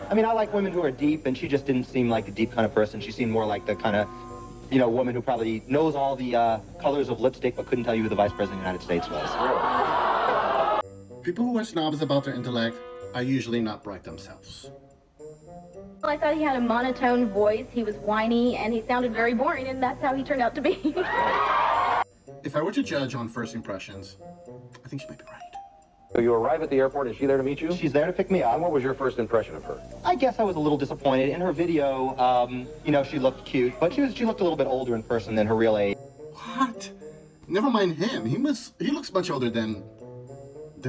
I mean, I like women who are deep, and she just didn't seem like the deep kind of person. She seemed more like the kind of, woman who probably knows all the colors of lipstick but couldn't tell you who the Vice President of the United States was. People who are snobs about their intellect are usually not bright themselves. Well, I thought he had a monotone voice, he was whiny, and he sounded very boring, and that's how he turned out to be. If I were to judge on first impressions, I think she might be right. So you arrive at the airport, is she there to meet you? She's there to pick me up. And what was your first impression of her? I guess I was a little disappointed. In her video, she looked cute, but she looked a little bit older in person than her real age. What? Never mind him. He looks much older than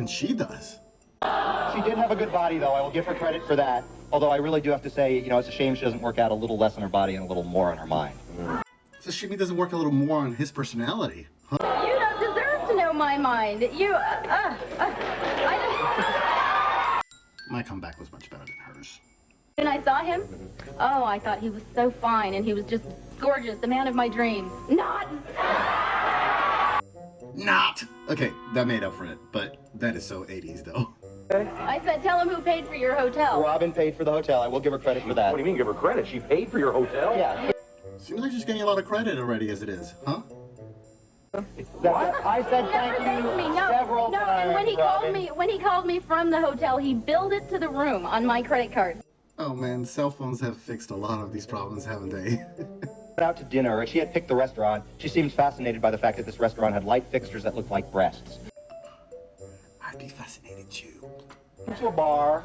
she does. She did have a good body, though. I will give her credit for that. Although I really do have to say, it's a shame she doesn't work out a little less on her body and a little more on her mind. It's a shame he doesn't work a little more on his personality. Huh? You don't deserve to know my mind. My comeback was much better than hers. When I saw him, I thought he was so fine, and he was just gorgeous, the man of my dreams. Not! Okay, that made up for it, but that is so 80s, though. I said, tell him who paid for your hotel. Robin paid for the hotel. I will give her credit for that. What do you mean, give her credit? She paid for your hotel? Yeah. Seems like she's getting a lot of credit already as it is, huh? I said thank you several times, When he called me from the hotel, he billed it to the room on my credit card. Oh man, cell phones have fixed a lot of these problems, haven't they? Out to dinner, and she had picked the restaurant. She seemed fascinated by the fact that this restaurant had light fixtures that looked like breasts. I'd be fascinated too. To a bar.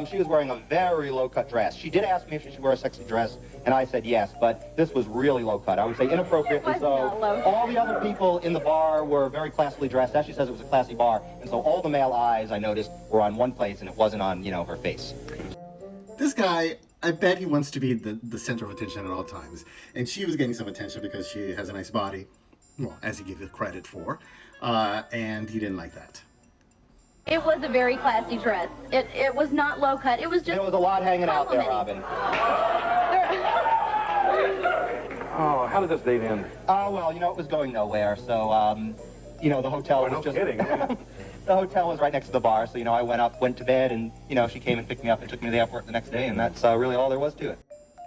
She was wearing a very low-cut dress. She did ask me if she should wear a sexy dress, and I said yes, but this was really low-cut. I would say inappropriately so. All the other people in the bar were very classily dressed. As she says, it was a classy bar, and so all the male eyes, I noticed, were on one place, and it wasn't on, her face. This guy, I bet he wants to be the center of attention at all times. And she was getting some attention because she has a nice body, well, as he gave her credit for, and he didn't like that. It was a very classy dress. It was not low cut. It was just... There was a lot hanging out there, Robin. Oh, how did this date end? Well, it was going nowhere, so, the hotel was just... kidding. The hotel was right next to the bar, so, I went to bed, and, she came and picked me up and took me to the airport the next day, and that's really all there was to it.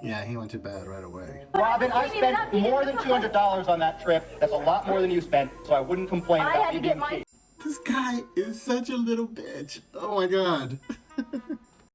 Yeah, he went to bed right away. Robin, I spent more than $200 on that trip. That's a lot more than you spent, so I wouldn't complain about you being cheap. This guy is such a little bitch. Oh my god.